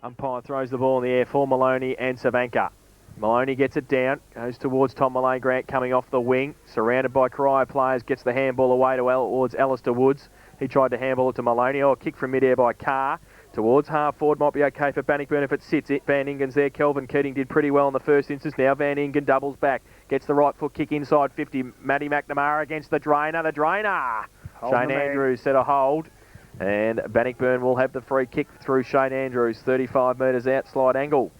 Umpire throws the ball in the air for Maloney and Savanka. Maloney gets it down, goes towards Tom Malone Grant coming off the wing, surrounded by Corio players, gets the handball away towards Alistair Woods. He tried to handball it to Maloney. A kick from mid-air by Carr. Towards half forward, might be okay for Bannockburn if it sits. Van Ingen's there. Kelvin Keating did pretty well in the first instance. Now Van Ingen doubles back. Gets the right foot kick inside 50. Matty McNamara against the drainer. The drainer! Shane Andrews set a hold. And Bannockburn will have the free kick through Shane Andrews. 35 metres out, slide angle.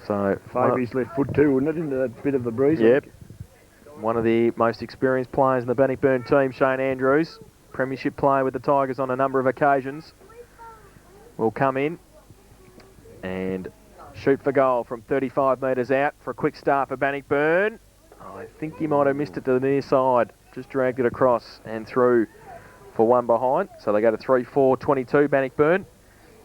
So favour his left foot too, wouldn't it, into that bit of the breeze? Yep. One of the most experienced players in the Bannockburn team, Shane Andrews. Premiership player with the Tigers on a number of occasions. Will come in and shoot for goal from 35 metres out for a quick start for Bannockburn. I think he might have missed it to the near side. Just dragged it across and through for one behind. So they go to 3-4-22 Bannockburn.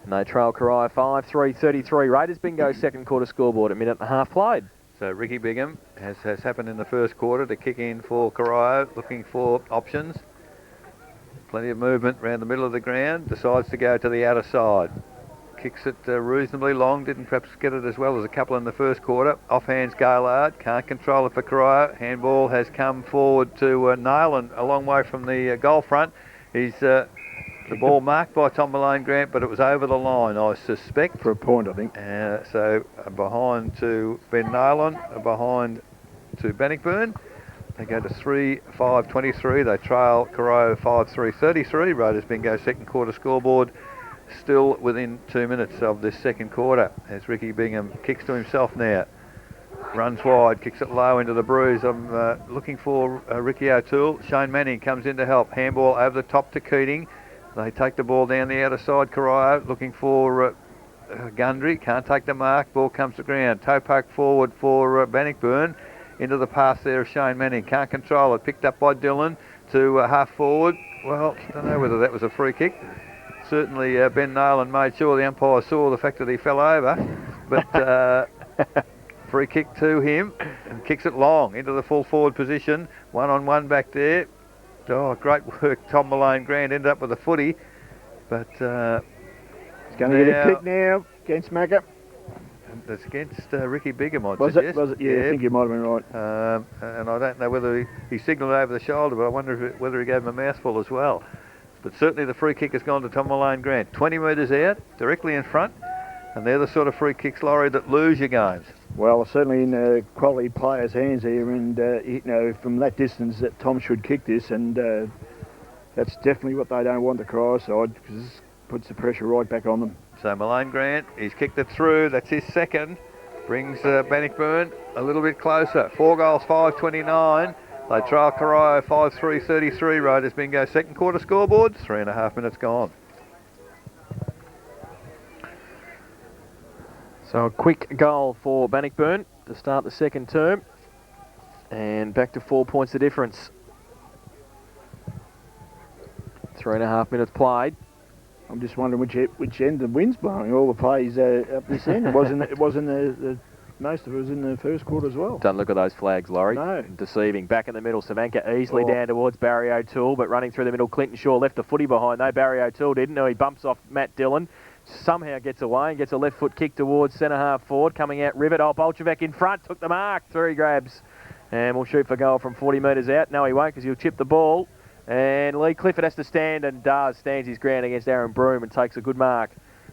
And they trail Corio 5-3-33. Raiders bingo second quarter scoreboard at minute and a half played. So Ricky Bingham has happened in the first quarter to kick in for Corio, looking for options. Plenty of movement around the middle of the ground. Decides to go to the outer side. Kicks it reasonably long. Didn't perhaps get it as well as a couple in the first quarter. Offhands Gaillard. Can't control it for Corio. Handball has come forward to Nayland a long way from the goal front. He's the ball marked by Tom Malone Grant, but it was over the line, I suspect. For a point, I think. So behind to Ben Nayland, behind to Bannockburn. They go to 3-5-23. They trail Corio 5-3-33. Raiders bingo second quarter scoreboard. Still within 2 minutes of this second quarter as Ricky Bingham kicks to himself now. Runs wide, kicks it low into the bruise. I'm looking for Ricky O'Toole. Shane Manning comes in to help. Handball over the top to Keating. They take the ball down the outer side. Corio looking for Gundry. Can't take the mark. Ball comes to ground. Toe poke forward for Bannockburn. Into the pass there of Shane Manning. Can't control it. Picked up by Dillon to half forward. Well, don't know whether that was a free kick. Certainly Ben Nayland made sure the umpire saw the fact that he fell over. But free kick to him. And kicks it long into the full forward position. 1-on-1 back there. Oh, great work. Tom Malone Grant ended up with a footy. But he's going to get a kick now against Macca. That's against Ricky Bingham, I'd suggest. suggest. Was it? Yeah, I think you might have been right. And I don't know whether he signalled over the shoulder, but I wonder whether he gave him a mouthful as well. But certainly the free kick has gone to Tom Malone Grant. 20 metres out, directly in front. And they're the sort of free kicks, Laurie, that lose your games. Well, certainly in quality players' hands here, and you know, from that distance that Tom should kick this, and that's definitely what they don't want, the Corio side, because this puts the pressure right back on them. So Malone Grant, he's kicked it through. That's his second. Brings Bannockburn a little bit closer. 4 goals, 5-29. They trail Corio 5-3-33. Raiders bingo second quarter scoreboard. 3.5 minutes gone. So a quick goal for Bannockburn to start the second term. And back to 4 points the difference. 3.5 minutes played. I'm just wondering which end the wind's blowing. All the plays up this end. It wasn't the most of it was in the first quarter as well. Don't look at those flags, Laurie. No. Deceiving. Back in the middle, Savanka easily down towards Barry O'Toole, but running through the middle, Clinton Shaw left the footy behind. No, Barry O'Toole didn't. No, he bumps off Matt Dillon. Somehow gets away and gets a left foot kick towards centre half forward. Coming out, Rivet. Oh, Bolchevek in front. Took the mark. 3 grabs. And we'll shoot for goal from 40 metres out. No, he won't because he'll chip the ball. And Lee Clifford has to stand and stands his ground against Aaron Broome and takes a good mark.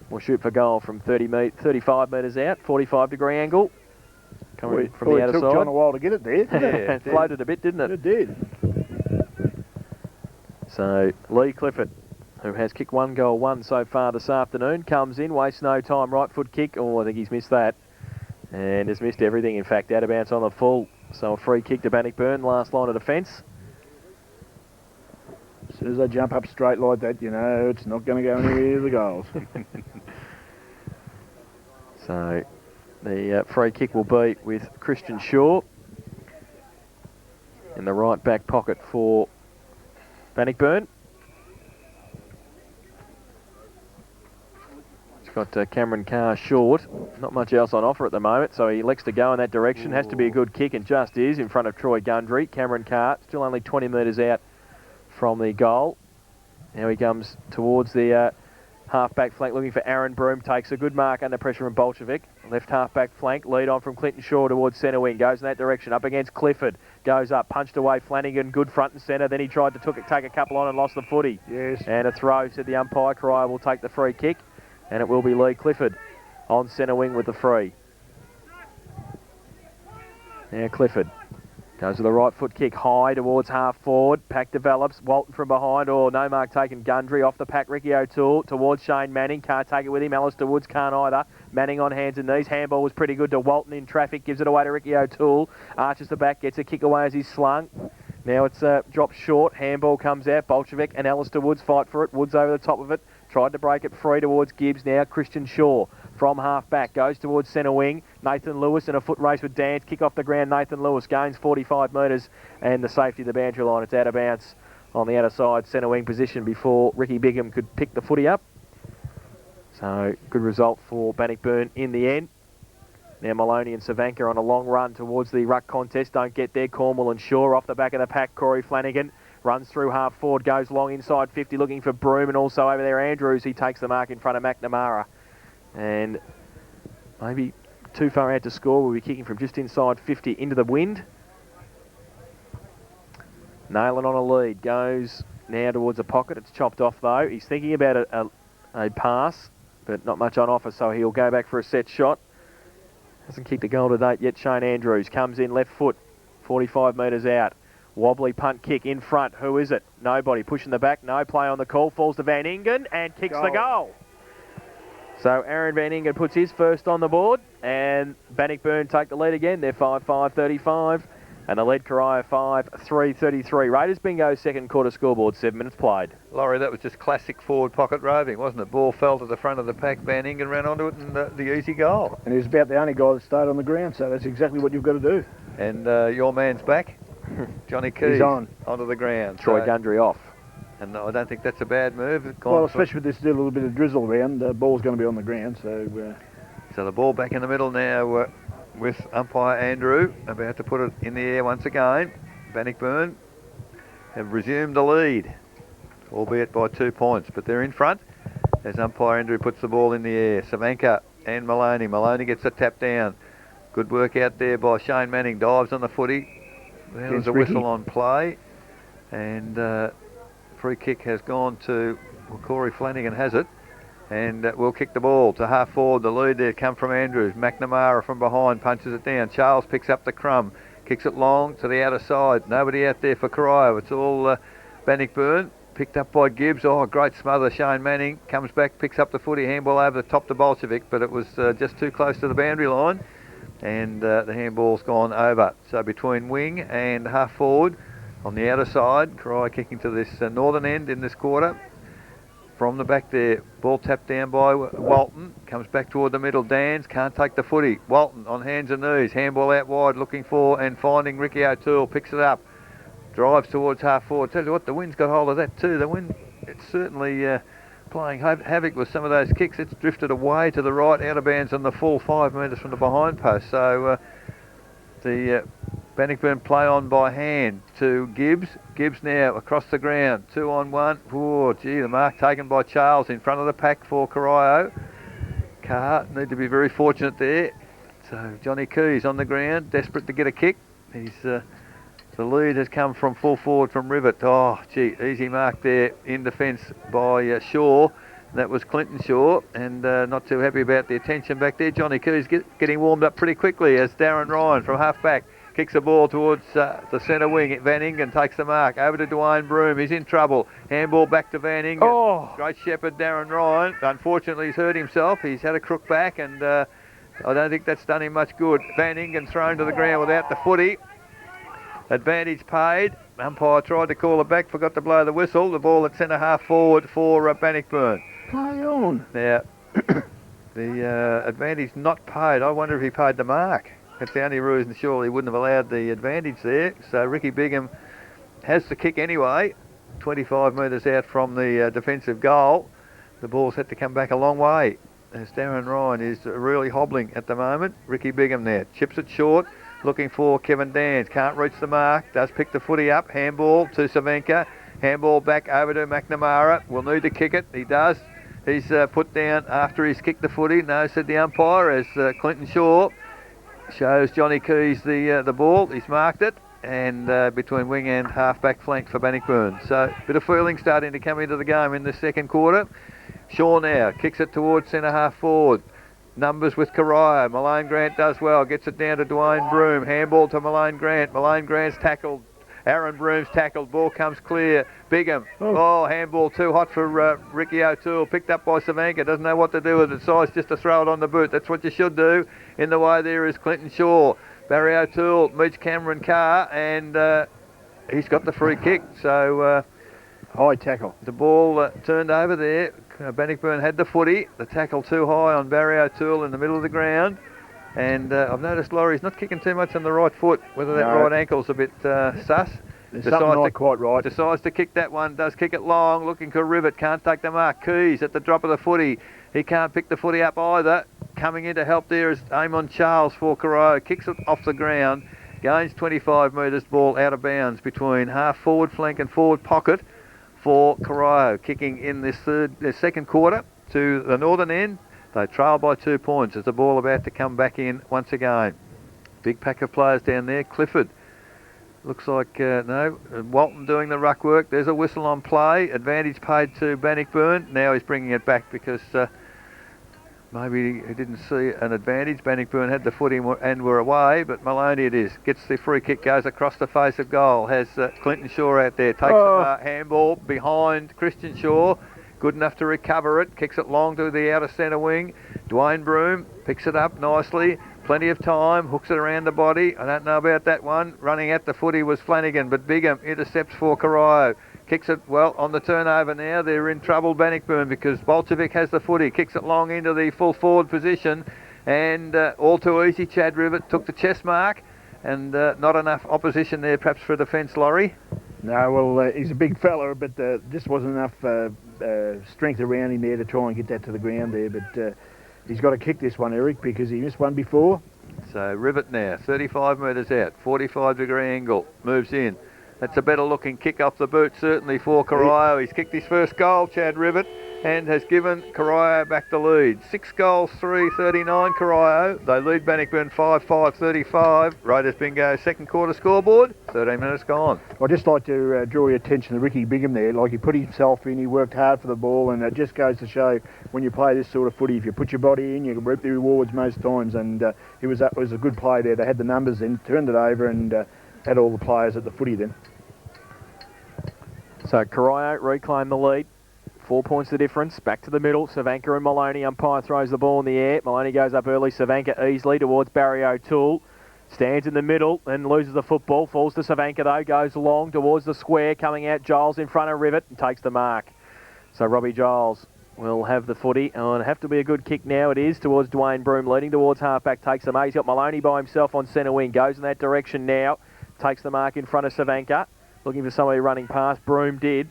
We'll shoot for goal from 35 metres out. 45-degree angle. Coming from the outer side. It took John a while to get it there. Yeah, it floated a bit, didn't it? It did. So Lee Clifford, who has kicked 1 goal, 1 so far this afternoon, comes in, wastes no time, right foot kick. Oh, I think he's missed that. And has missed everything, in fact, out of bounds on the full. So a free kick to Bannockburn, last line of defence. As soon as they jump up straight like that, you know, it's not going to go anywhere near the goals. So the free kick will be with Christian Shaw in the right back pocket for Bannockburn. He's got Cameron Carr short. Not much else on offer at the moment, so he elects to go in that direction. Has to be a good kick, and just is, in front of Troy Gundry. Cameron Carr, still only 20 metres out from the goal. Now he comes towards the half-back flank looking for Aaron Broom. Takes a good mark under pressure from Bolshevik. Left half-back flank. Lead on from Clinton Shaw towards centre wing. Goes in that direction. Up against Clifford. Goes up. Punched away Flanagan. Good front and centre. Then he tried to take a couple on and lost the footy. Yes. And a throw, said the umpire. Corio will take the free kick. And it will be Lee Clifford on centre wing with the free. Now Clifford goes with a right foot kick high towards half forward. Pack develops. Walton from behind. Oh, no mark taken. Gundry off the pack. Ricky O'Toole towards Shane Manning. Can't take it with him. Alistair Woods can't either. Manning on hands and knees. Handball was pretty good to Walton in traffic. Gives it away to Ricky O'Toole. Arches the back. Gets a kick away as he's slung. Now it's dropped short. Handball comes out. Bolshevik and Alistair Woods fight for it. Woods over the top of it. Tried to break it free towards Gibbs. Now Christian Shaw from half back. Goes towards centre wing. Nathan Lewis in a foot race with Dance. Kick off the ground. Nathan Lewis gains 45 metres. And the safety of the boundary line. It's out of bounds on the outer side centre wing position before Ricky Bigham could pick the footy up. So good result for Bannockburn in the end. Now Maloney and Savanka on a long run towards the ruck contest. Don't get there. Cornwall and Shaw off the back of the pack. Corey Flanagan runs through half forward, goes long inside 50 looking for Broom, and also over there Andrews. He takes the mark in front of McNamara. And maybe too far out to score. We'll be kicking from just inside 50 into the wind. Nailing on a lead. Goes now towards a pocket. It's chopped off though. He's thinking about a pass, but not much on offer, so he'll go back for a set shot. Hasn't kicked a goal to date yet. Shane Andrews comes in left foot, 45 metres out. Wobbly punt kick in front. Who is it? Nobody. Pushing the back. No play on the call. Falls to Van Ingen and kicks the goal. So Aaron Van Ingen puts his first on the board, and Bannockburn take the lead again. They're 5-5-35, and the lead Corio 5-3-33. Raiders bingo second quarter scoreboard, 7 minutes played. Laurie, that was just classic forward pocket roving, wasn't it? Ball fell to the front of the pack, Van Ingen ran onto it, and the easy goal. And he's about the only guy that stayed on the ground, so that's exactly what you've got to do. And your man's back, Johnny Keys, he's onto the ground. Troy Gundry off. And I don't think that's a bad move. Well, especially with this little bit of drizzle around, the ball's going to be on the ground. So the ball back in the middle now with umpire Andrew, about to put it in the air once again. Bannockburn have resumed the lead, albeit by 2 points, but they're in front as umpire Andrew puts the ball in the air. Savanka and Maloney. Maloney gets the tap down. Good work out there by Shane Manning. Dives on the footy. There's a whistle on play, and free kick has gone to Corey Flanagan, has it, and we'll kick the ball to half forward. The lead there come from Andrews. McNamara from behind punches it down. Charles picks up the crumb, kicks it long to the outer side. Nobody out there for Corio. It's all Bannockburn. Picked up by Gibbs. Oh, great smother. Shane Manning comes back, picks up the footy. Handball over the top to Bolshevik, but it was just too close to the boundary line, and the handball's gone over. So between wing and half forward, on the outer side, Corio kicking to this northern end in this quarter. From the back there, ball tapped down by Walton. Comes back toward the middle. Dans can't take the footy. Walton on hands and knees. Handball out wide, looking for and finding Ricky O'Toole. Picks it up. Drives towards half forward. Tell you what, the wind's got hold of that too. The wind, it's certainly playing havoc with some of those kicks. It's drifted away to the right, out of bounds on the full 5 metres from the behind post. So the Bannockburn play on by hand to Gibbs. Gibbs now across the ground, 2-on-1. Oh, gee, the mark taken by Charles in front of the pack for Corio. Carr need to be very fortunate there. So Johnny Keys on the ground, desperate to get a kick. He's the lead has come from full forward from Rivet. Oh, gee, easy mark there in defence by Shaw. That was Clinton Shaw, and not too happy about the attention back there. Johnny Keys getting warmed up pretty quickly as Darren Ryan from half back kicks the ball towards the centre wing. Van Ingen takes the mark. Over to Dwayne Broom. He's in trouble. Handball back to Van Ingen. Oh. Great shepherd, Darren Ryan. Unfortunately, he's hurt himself. He's had a crook back, and I don't think that's done him much good. Van Ingen thrown to the ground without the footy. Advantage paid. Umpire tried to call it back, forgot to blow the whistle. The ball at centre half forward for Bannockburn. play on. Now, the advantage not paid. I wonder if he paid the mark. That's the only reason surely he wouldn't have allowed the advantage there. So Ricky Bigham has the kick anyway, 25 metres out from the defensive goal. The ball's had to come back a long way as Darren Ryan is really hobbling at the moment. Ricky Bigham there, chips it short, looking for Kevin Dans, can't reach the mark, does pick the footy up, handball to Savanka. Handball back over to McNamara. Will need to kick it. He does. He's put down after he's kicked the footy. No, said the umpire, as Clinton Shaw shows Johnny Keys the ball. He's marked it, and between wing and half-back flank for Bannockburn. So a bit of feeling starting to come into the game in the second quarter. Shaw now kicks it towards centre-half forward. Numbers with Corio. Malone Grant does well. Gets it down to Dwayne Broom. Handball to Malone Grant. Malone Grant's tackled. Aaron Broom's tackled. Ball comes clear. Bigham. Oh, handball too hot for Ricky O'Toole. Picked up by Savanka. Doesn't know what to do with it. Decides just to throw it on the boot. That's what you should do. In the way there is Clinton Shaw. Barry O'Toole meets Cameron Carr, and he's got the free kick. So high tackle. The ball turned over there. Bannockburn had the footy. The tackle too high on Barry O'Toole in the middle of the ground. And I've noticed Laurie's not kicking too much on the right foot, whether that right ankle's a bit sus. There's something not quite right. Decides to kick that one, does kick it long, looking for Rivet, can't take the mark. Keys at the drop of the footy. He can't pick the footy up either. Coming in to help there is Amon Charles for Corio. Kicks it off the ground, gains 25 metres, ball out of bounds between half forward flank and forward pocket for Corio. Kicking in this second quarter to the northern end. They trail by 2 points as the ball about to come back in once again. Big pack of players down there. Clifford. Looks like, no, Walton doing the ruck work. There's a whistle on play. Advantage paid to Bannockburn. Now he's bringing it back because maybe he didn't see an advantage. Bannockburn had the footy and were away, but Maloney it is. Gets the free kick, goes across the face of goal. Has Clinton Shaw out there. Takes the handball behind Christian Shaw. Good enough to recover it. Kicks it long to the outer centre wing. Dwayne Broom picks it up nicely. Plenty of time. Hooks it around the body. I don't know about that one. Running at the footy was Flanagan, but Bigham intercepts for Corio. Kicks it well on the turnover now. They're in trouble, Bannockburn, because Bolchevic has the footy. Kicks it long into the full forward position. And all too easy. Chad Rivet took the chest mark. And not enough opposition there perhaps for defence, Laurie. No, well, he's a big fella, but just wasn't enough strength around him there to try and get that to the ground there. But he's got to kick this one, Eric, because he missed one before. So Rivet now, 35 metres out, 45-degree angle, moves in. That's a better looking kick off the boot, certainly for Corio. He's kicked his first goal, Chad Rivet, and has given Corio back the lead. 6 goals, 3-39 Corio. They lead Bannockburn 5-5-35. Raiders Bingo second quarter scoreboard, 13 minutes gone. I'd just like to draw your attention to Ricky Bigham there. Like, he put himself in, he worked hard for the ball, and it just goes to show when you play this sort of footy, if you put your body in, you can reap the rewards most times. And it was a good play there. They had the numbers in, turned it over, and had all the players at the footy then. So Corio reclaim the lead. 4 points the difference. Back to the middle. Savanka and Maloney. Umpire throws the ball in the air. Maloney goes up early. Savanka easily towards Barry O'Toole. Stands in the middle and loses the football. Falls to Savanka though. Goes long towards the square. Coming out Giles in front of Rivet and takes the mark. So Robbie Giles will have the footy. Oh, and it'll have to be a good kick now. It is towards Dwayne Broom. Leading towards halfback. Takes the mark. He's got Maloney by himself on centre wing. Goes in that direction now. Takes the mark in front of Savanka. Looking for somebody running past. Broom did.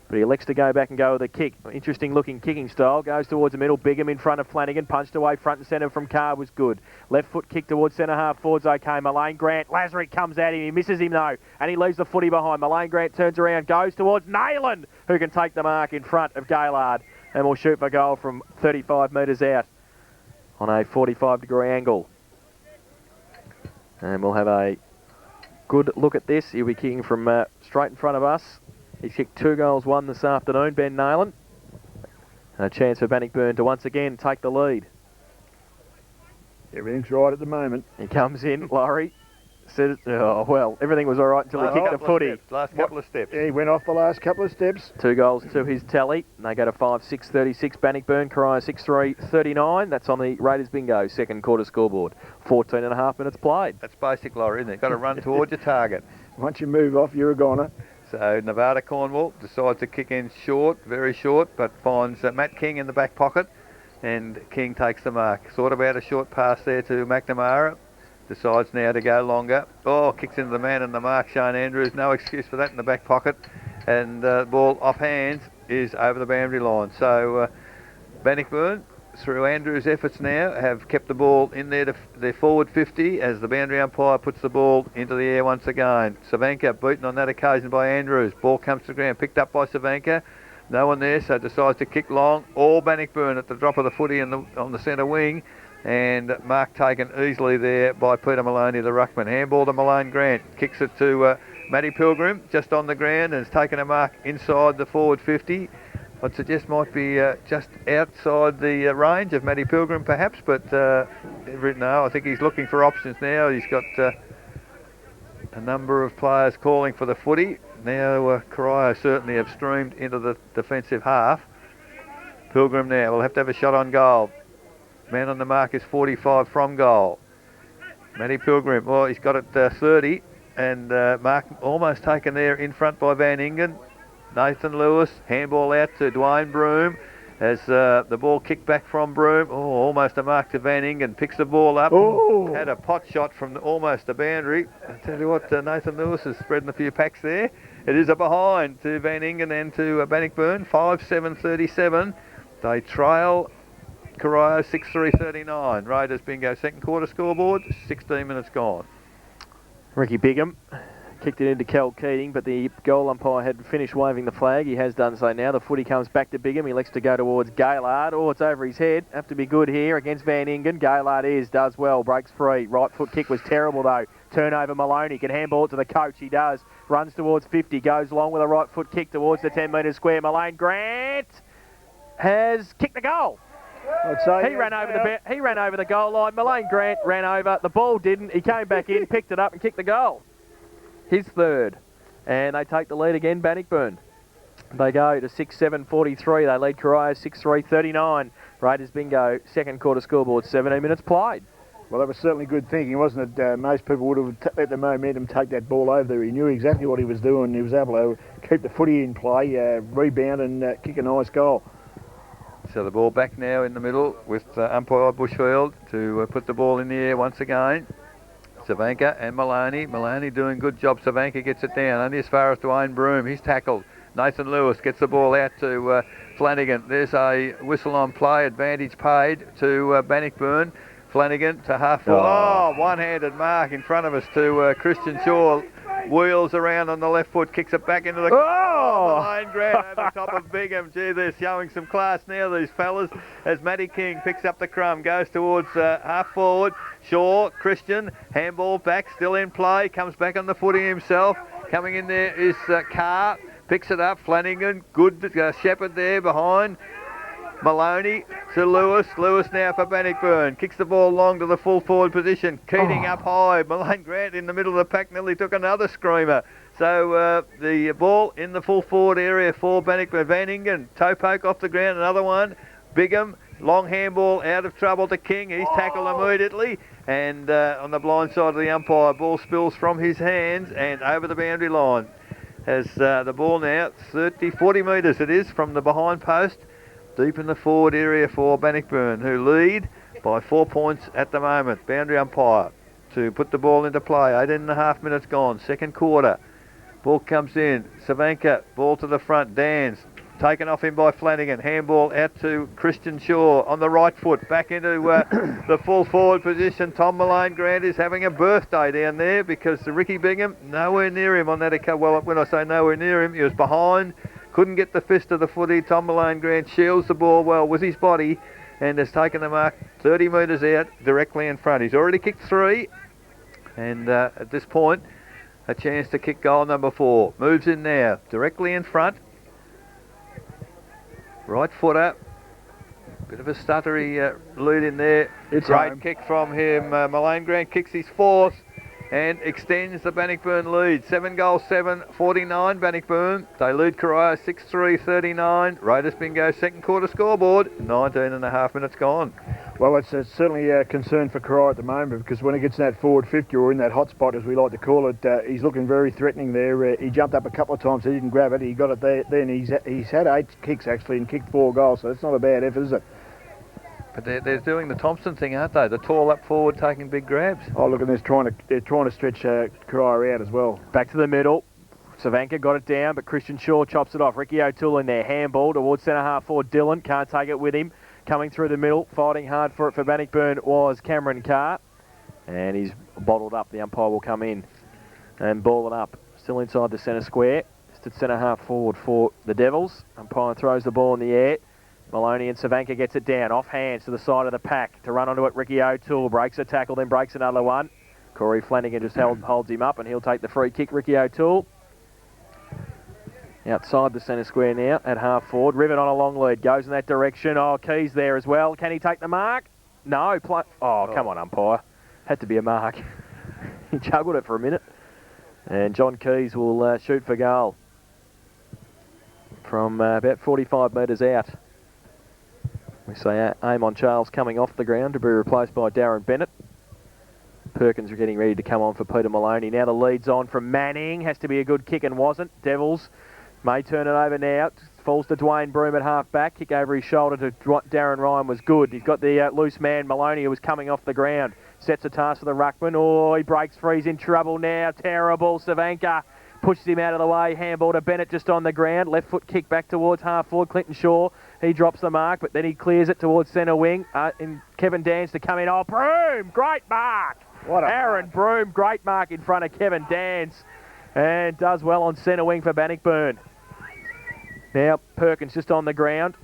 But he elects to go back and go with a kick. Interesting looking kicking style. Goes towards the middle. Bigham in front of Flanagan. Punched away front and centre from Carr was good. Left foot kick towards centre half forwards. Okay, Malane Grant. Lazarick comes at him. He misses him though. And he leaves the footy behind. Malane Grant turns around. Goes towards Nayland, who can take the mark in front of Gaylard. And will shoot for goal from 35 metres out on a 45-degree angle. And we'll have a good look at this. He'll be kicking from straight in front of us. He's kicked 2 goals, 1 this afternoon, Ben Nayland. And a chance for Bannockburn to once again take the lead. Everything's right at the moment. He comes in, Laurie. Said, oh, well, everything was all right until he kicked the footy. Last couple of steps. Yeah, he went off the last couple of steps. 2 goals to his tally. And they go to 5-6-36. Bannockburn, Corio 6-3-39. That's on the Raiders Bingo second quarter scoreboard. 14 and a half minutes played. That's basic, Laurie, isn't it? Got to run towards your target. Once you move off, you're a goner. So Nevada Cornwall decides to kick in short, very short, but finds Matt King in the back pocket, and King takes the mark. Thought about a short pass there to McNamara. Decides now to go longer. Oh, kicks into the man in the mark, Shane Andrews. No excuse for that in the back pocket. And the ball off hands is over the boundary line. So Bannockburn through Andrew's efforts now, have kept the ball in their forward 50 as the boundary umpire puts the ball into the air once again. Savanka beaten on that occasion by Andrews. Ball comes to the ground, picked up by Savanka. No one there, so decides to kick long. All Bannockburn at the drop of the footy on the centre wing. And mark taken easily there by Peter Maloney, the ruckman. Handball to Malone Grant. Kicks it to Matty Pilgrim, just on the ground, and has taken a mark inside the forward 50. I'd suggest might be just outside the range of Matty Pilgrim perhaps, but no, I think he's looking for options now. He's got a number of players calling for the footy. Now Corio certainly have streamed into the defensive half. Pilgrim now will have to have a shot on goal. Man on the mark is 45 from goal. Matty Pilgrim, well, he's got it 30, and mark almost taken there in front by Van Ingen. Nathan Lewis, handball out to Dwayne Broome as the ball kicked back from Broome. Oh, almost a mark to Van Ingen, picks the ball up. Oh. Had a pot shot from almost the boundary. I tell you what, Nathan Lewis is spreading a few packs there. It is a behind to Van Ingen and to Bannockburn, 5-7-37. They trail Corio 6-3-39. Raiders bingo second quarter scoreboard, 16 minutes gone. Ricky Bigham kicked it into Kel Keating, but the goal umpire had finished waving the flag. He has done so now. The footy comes back to Bigham. He elects to go towards Gaylard. Oh, it's over his head. Have to be good here against Van Ingen. Gaylard does well, breaks free. Right foot kick was terrible though. Turnover Maloney, can handball it to the coach. He does. Runs towards 50, goes long with a right foot kick towards the 10 metre square. Malone Grant has kicked the goal. I'd say He ran over the goal line. Malone Grant ran over. The ball didn't. He came back in, picked it up and kicked the goal. His third. And they take the lead again, Bannockburn. They go to 6-7-43. They lead Corio 6-3-39. Raiders bingo, second quarter scoreboard, 17 minutes played. Well, that was certainly good thinking, wasn't it? Most people would have let the momentum take that ball over there. He knew exactly what he was doing. He was able to keep the footy in play, rebound and kick a nice goal. So the ball back now in the middle with umpire Bushfield to put the ball in the air once again. Savanka and Maloney. Maloney doing good job. Savanka gets it down only as far as Dwayne Broome. He's tackled. Nathan Lewis gets the ball out to Flanagan. There's a whistle on play. Advantage paid to Bannockburn. Flanagan to half forward. Oh, one-handed mark in front of us to Christian Shaw. Wheels around on the left foot, kicks it back into the... Malone Grant over top of Bigham. Gee, they're showing some class now, these fellas, as Matty King picks up the crumb, goes towards half forward. Shaw, Christian, handball back, still in play, comes back on the footy himself. Coming in there is Carr, picks it up, Flanagan, good shepherd there behind. Maloney to Lewis. Lewis now for Bannockburn. Kicks the ball long to the full forward position. Keating up high. Malone Grant in the middle of the pack nearly took another screamer. So the ball in the full forward area for Bannockburn. Van Ingen, toe poke off the ground, another one. Bigham, long handball out of trouble to King. He's tackled immediately. And on the blind side of the umpire, ball spills from his hands and over the boundary line. As the ball now, 40 metres it is from the behind post. Deep in the forward area for Bannockburn, who lead by 4 points at the moment. Boundary umpire to put the ball into play. 18.5 minutes gone, second quarter. Ball comes in. Savanka, ball to the front. Dans, taken off him by Flanagan. Handball out to Christian Shaw on the right foot. Back into the full forward position. Tom Malone Grant is having a birthday down there because Ricky Bigham, nowhere near him on that account. Well, when I say nowhere near him, he was behind. Couldn't get the fist of the footy. Tom Malone Grant shields the ball well with his body and has taken the mark 30 metres out directly in front. He's already kicked 3 and at this point a chance to kick goal number 4. Moves in now, directly in front. Right footer. Bit of a stuttery lead in there. It's great home. Kick from him. Malone Grant kicks his 4th. And extends the Bannockburn lead. 7-7-49 Bannockburn. They lead Corio 6-3-39. Raiders bingo second quarter scoreboard. 19.5 minutes gone. Well, it's certainly a concern for Corio at the moment because when he gets in that forward 50 or in that hot spot, as we like to call it, he's looking very threatening there. He jumped up a couple of times, he didn't grab it. He got it there. Then he's had 8 kicks actually and kicked 4 goals, so that's not a bad effort, is it? But they're doing the Thompson thing, aren't they? The tall up forward taking big grabs. Oh, look, and they're trying to stretch Corio out as well. Back to the middle. Savanka got it down, but Christian Shaw chops it off. Ricky O'Toole in there. Handball towards centre half forward. Dillon can't take it with him. Coming through the middle, fighting hard for it for Bannockburn was Cameron Carr. And he's bottled up. The umpire will come in and ball it up. Still inside the centre square. Just at centre half forward for the Devils. Umpire throws the ball in the air. Maloney and Savanka gets it down. Off hands to the side of the pack. To run onto it, Ricky O'Toole breaks a tackle, then breaks another one. Corey Flanagan just holds him up and he'll take the free kick. Ricky O'Toole outside the centre square now at half forward. Rivet on a long lead. Goes in that direction. Oh, Keys there as well. Can he take the mark? No. Come on, umpire. Had to be a mark. He juggled it for a minute. And John Keys will shoot for goal from about 45 metres out. We say aim on Charles coming off the ground to be replaced by Darren Bennett. Perkins are getting ready to come on for Peter Maloney. Now the lead's on from Manning. Has to be a good kick and wasn't. Devils may turn it over now. Falls to Dwayne Broom at half back. Kick over his shoulder to Darren Ryan was good. He's got the loose man Maloney who was coming off the ground. Sets a task for the ruckman. Oh, he breaks free. He's in trouble now. Terrible. Savanka pushes him out of the way. Handball to Bennett just on the ground. Left foot kick back towards half forward. Clinton Shaw. He drops the mark, but then he clears it towards centre wing. And Kevin Dans to come in. Oh, Broom! Great mark! Aaron Broom, great mark in front of Kevin Dans. And does well on centre wing for Bannockburn. Now Perkins just on the ground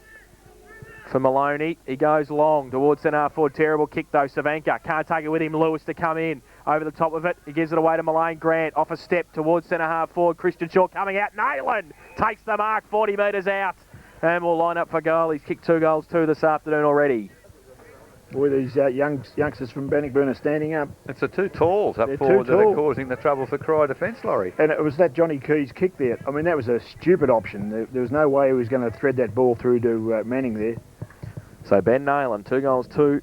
for Maloney. He goes long towards centre half forward. Terrible kick though. Savanka can't take it with him. Lewis to come in over the top of it. He gives it away to Malane Grant. Off a step towards centre half forward. Christian Shaw coming out. Nayland takes the mark 40 metres out. And will line up for goal. He's kicked 2 goals this afternoon already. Boy, these youngsters from Bannockburn are standing up. It's the 2 talls up forward that are causing the trouble for Cry defence, Laurie. And it was that Johnny Keys kick there. I mean, that was a stupid option. There was no way he was going to thread that ball through to Manning there. So Ben Nayland, 2 goals to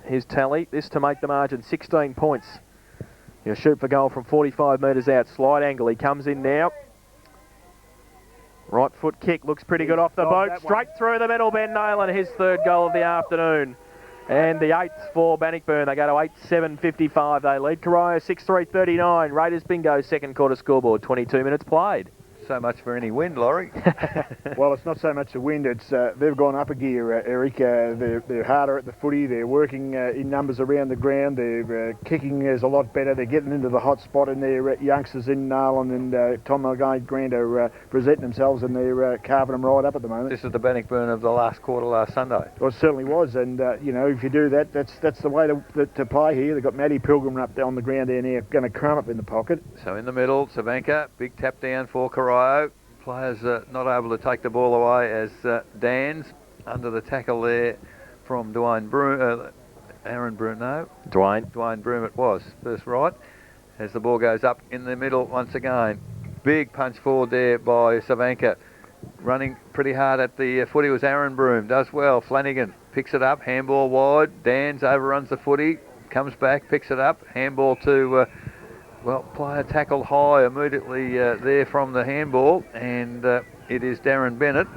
his tally. This to make the margin 16 points. He'll shoot for goal from 45 metres out. Slide angle. He comes in now. Right foot kick. Looks pretty good off the boot. Straight through the middle, Ben Nayland. His 3rd goal of the afternoon. And the 8th for Bannockburn. They go to 8-7-55. They lead. Corio 6-3-39. Raiders bingo 2nd quarter scoreboard. 22 minutes played. So much for any wind, Laurie. Well, it's not so much the wind. It's they've gone up a gear, Eric. They're harder at the footy. They're working in numbers around the ground. Their kicking is a lot better. They're getting into the hot spot, and their youngsters in Narlin and Tom Grant are presenting themselves, and they're carving them right up at the moment. This is the Bannockburn of the last quarter last Sunday. Well, it certainly was, and you know, if you do that, that's the way to play here. They've got Matty Pilgrim up there on the ground there now, going to crumb up in the pocket. So in the middle, Savanka, big tap down for Corio. Players not able to take the ball away as Dan's under the tackle there from Dwayne Broom, Aaron Broom, no. Dwayne Broom it was, first right. As the ball goes up in the middle once again. Big punch forward there by Savanka. Running pretty hard at the footy was Aaron Broom, does well. Flanagan picks it up, handball wide. Dan's overruns the footy, comes back, picks it up, handball to... player tackled high immediately there from the handball, and it is Darren Bennett.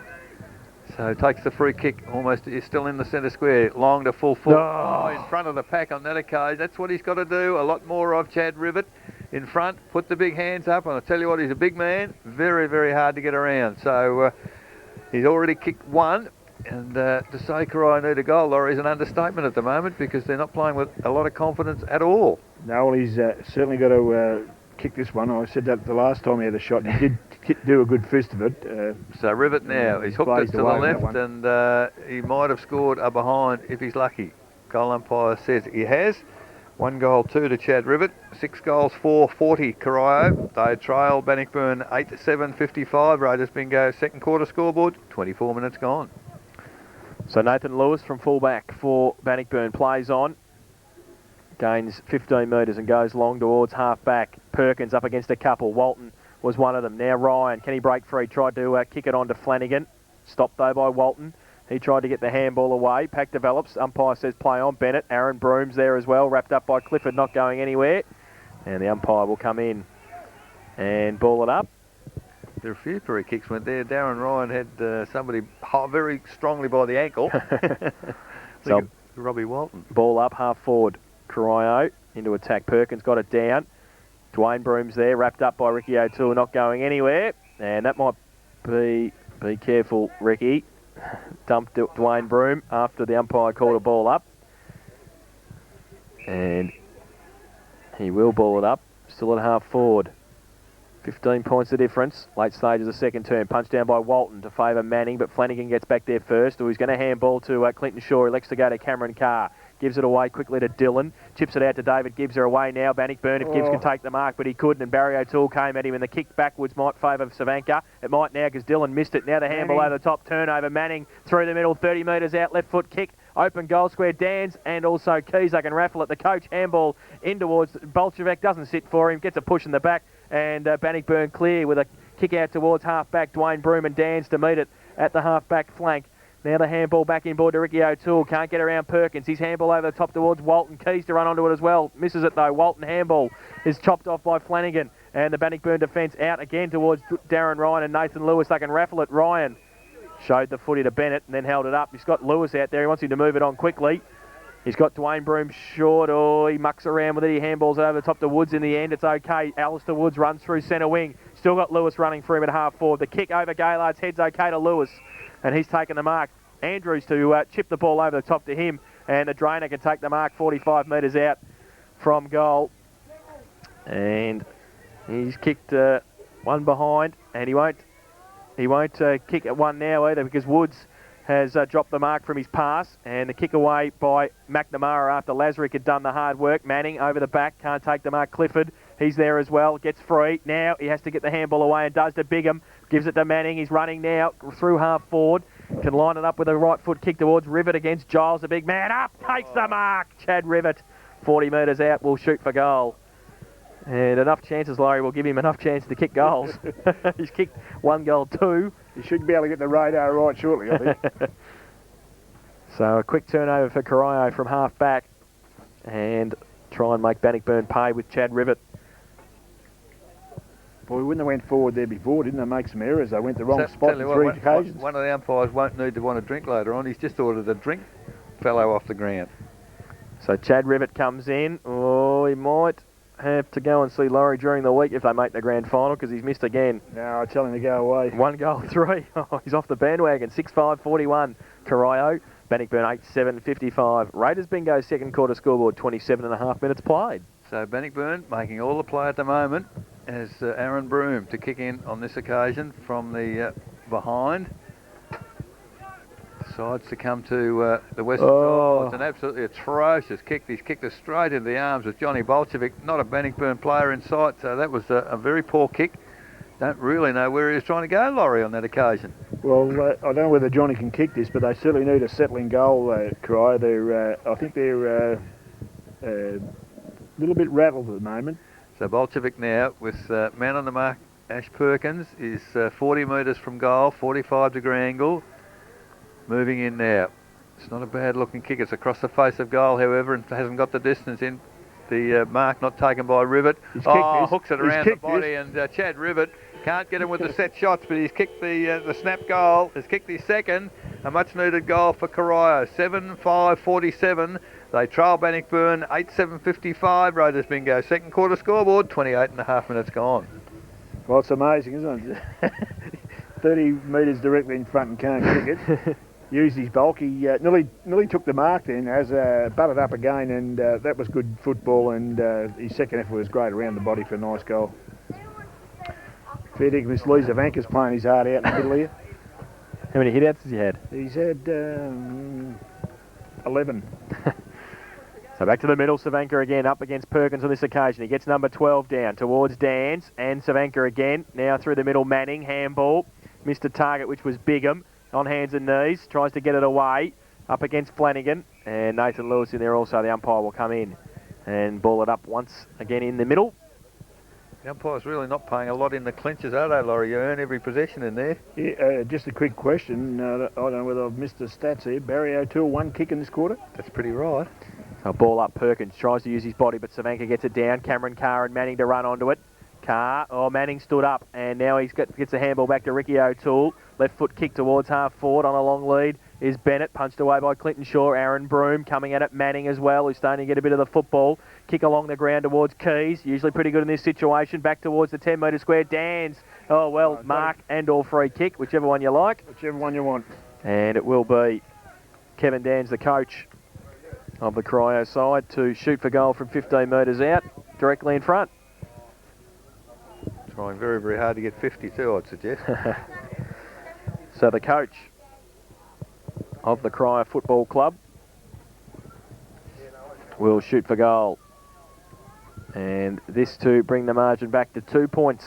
So takes the free kick, almost is still in the centre square, long to full foot. In front of the pack on that occasion. That's what he's got to do. A lot more of Chad Rivet in front. Put the big hands up, and I'll tell you what, he's a big man. Very, very hard to get around. So he's already kicked 1. And to say Corio need a goal, Laurie, is an understatement at the moment because they're not playing with a lot of confidence at all. No, well, he's certainly got to kick this one. I said that the last time he had a shot. He did do a good fist of it. So Rivet now, he's hooked it to the left, and he might have scored a behind if he's lucky. Goal umpire says he has. 1 goal, 2 to Chad Rivet. 6 goals, 4, 40 Corio. They trail Bannockburn 8-7-55. Raiders bingo 2nd quarter scoreboard. 24 minutes gone. So Nathan Lewis from fullback for Bannockburn plays on. Gains 15 metres and goes long towards half back. Perkins up against a couple. Walton was one of them. Now Ryan, can he break free? Tried to kick it on to Flanagan. Stopped though by Walton. He tried to get the handball away. Pack develops. Umpire says play on. Bennett. Aaron Broom's there as well. Wrapped up by Clifford, not going anywhere. And the umpire will come in and ball it up. There are a few free kicks went there. Darren Ryan had somebody very strongly by the ankle. So Robbie Walton. Ball up, half forward. Corio into attack. Perkins got it down. Dwayne Broom's there, wrapped up by Ricky O'Toole, not going anywhere. And that might be careful, Ricky. dumped Dwayne Broom after the umpire called a ball up. And he will ball it up, still at half forward. 15 points the difference. Late stage of the second term. Punched down by Walton to favour Manning, but Flanagan gets back there first. He's going to handball to Clinton Shaw. He elects to go to Cameron Carr. Gives it away quickly to Dillon. Chips it out to David Gibbs. Are away now. Bannockburn, if Gibbs can take the mark, but he couldn't. And Barry O'Toole came at him, and the kick backwards might favour Savanka. It might now because Dillon missed it. Now the handball over the top. Turnover. Manning through the middle. 30 metres out. Left foot kick. Open goal square. Dans and also Keys. They can raffle it. The coach handball in towards Bolshevik. Doesn't sit for him. Gets a push in the back. And Bannockburn clear with a kick out towards half-back. Dwayne Broom and Dans to meet it at the half-back flank. Now the handball back in board to Ricky O'Toole. Can't get around Perkins. His handball over the top towards Walton. Keys to run onto it as well. Misses it though. Walton handball is chopped off by Flanagan. And the Bannockburn defence out again towards Darren Ryan and Nathan Lewis. They can raffle it. Ryan showed the footy to Bennett and then held it up. He's got Lewis out there. He wants him to move it on quickly. He's got Dwayne Broom short. He mucks around with it. He handballs over the top to Woods in the end. It's okay. Alistair Woods runs through centre wing. Still got Lewis running for him at half forward. The kick over Gaylard's head's okay to Lewis. And he's taken the mark. Andrews to chip the ball over the top to him. And the drainer can take the mark 45 metres out from goal. And he's kicked one behind. And he won't kick at one now either because Woods has dropped the mark from his pass, and the kick away by McNamara after Lazarick had done the hard work. Manning over the back, can't take the mark. Clifford, he's there as well, gets free. Now he has to get the handball away and does to Bigham. Gives it to Manning, he's running now through half forward. Can line it up with a right foot kick towards Rivet against Giles, the big man. Up, takes the mark. Chad Rivet, 40 metres out, will shoot for goal. And enough chances, Laurie, will give him enough chance to kick goals. He's kicked 1 goal, 2. He should be able to get the radar right shortly, I think. So a quick turnover for Corio from half back and try and make Bannockburn pay with Chad Rivet. Boy, when they went forward there before, didn't they make some errors? They went the wrong spot on 3 occasions. One of the umpires won't need to want a drink later on. He's just ordered a drink fellow off the ground. So Chad Rivet comes in. He might have to go and see Laurie during the week if they make the grand final because he's missed again. No, I tell him to go away. 1 goal, 3. He's off the bandwagon. 6-5-41. Corio. Bannockburn 8-7-55. Raiders bingo second quarter scoreboard, 27.5 minutes played. So Bannockburn making all the play at the moment as Aaron Broom to kick in on this occasion from the behind. Decides to come to the western side. It's an absolutely atrocious kick. He's kicked it straight into the arms of Johnny Bolshevik, not a Bannockburn player in sight, so that was a very poor kick. Don't really know where he was trying to go, Laurie, on that occasion. Well, I don't know whether Johnny can kick this, but they certainly need a settling goal, Cry. I think they're a little bit rattled at the moment. So Bolshevik now with man on the mark, Ash Perkins, is 40 metres from goal, 45-degree angle. Moving in now. It's not a bad looking kick. It's across the face of goal, however, and hasn't got the distance in. The mark not taken by Rivet. Hooks it around the body, and Chad Rivet can't get him with the set shots, but he's kicked the snap goal. Has kicked his second. A much needed goal for Corio. 7-5-47. They trail Bannockburn 8-7-55. Raiders bingo second quarter scoreboard. 28.5 minutes gone. Well, it's amazing, isn't it? 30 metres directly in front and can't kick it. Used his bulk. He nearly took the mark then, as butted up again, and that was good football, and his second effort was great around the body for a nice goal. Fair dinkum, Lee Zavanka's playing his heart out in the middle here. How many hit-outs has he had? He's had 11. So back to the middle, Savanka again up against Perkins on this occasion. He gets number 12 down towards Dans and Savanka again. Now through the middle, Manning, handball. Missed a target, which was Bigham. On hands and knees, tries to get it away. Up against Flanagan. And Nathan Lewis in there also. The umpire will come in and ball it up once again in the middle. The umpire's really not paying a lot in the clinches, are they, Laurie? You earn every possession in there. Yeah, just a quick question. I don't know whether I've missed the stats here. Barry O'Toole, 1 kick in this quarter? That's pretty right. So ball up, Perkins tries to use his body, but Savanka gets it down. Cameron Carr and Manning to run onto it. Manning stood up, and now gets the handball back to Ricky O'Toole. Left foot kick towards half forward on a long lead is Bennett, punched away by Clinton Shaw. Aaron Broom coming at it, Manning as well, who's starting to get a bit of the football. Kick along the ground towards Keys, usually pretty good in this situation. Back towards the 10-metre square, Dans. Mark and or free kick, whichever one you like. Whichever one you want. And it will be Kevin Dans, the coach of the Corio side, to shoot for goal from 15 metres out, directly in front. Trying very, very hard to get 52, I'd suggest. So the coach of the Corio Football Club will shoot for goal. And this to bring the margin back to 2 points.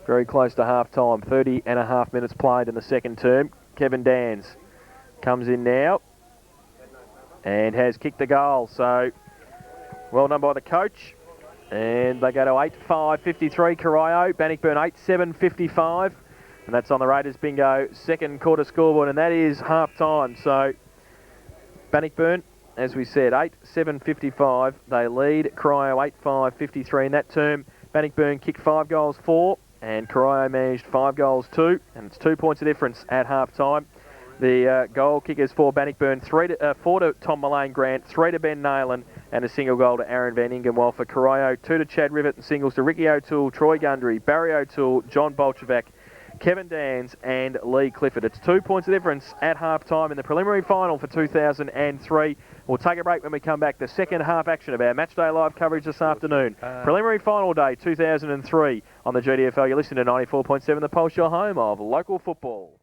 Very close to half-time. 30.5 minutes played in the second term. Kevin Dans comes in now and has kicked the goal. So well done by the coach. And they go to 8-5-53 Corio. Bannockburn 8-7-55. And that's on the Raiders Bingo second quarter scoreboard. And that is half-time. So Bannockburn, as we said, 8-7-55. They lead Corio 8-5-53 in that term. Bannockburn kicked 5 goals 4. And Corio managed 5 goals 2, and it's 2 points of difference at half-time. The goal kickers for Bannockburn, 4 to Tom Mullane Grant, 3 to Ben Nayland, and a single goal to Aaron Van Ingen, while for Corio, 2 to Chad Rivet and singles to Ricky O'Toole, Troy Gundry, Barry O'Toole, John Bolchevac, Kevin Dans and Lee Clifford. It's 2 points of difference at half-time in the preliminary final for 2003. We'll take a break when we come back. The second half action of our Matchday Live coverage this afternoon. Preliminary final day 2003 on the GDFL. You're listening to 94.7 The Pulse, your home of local football.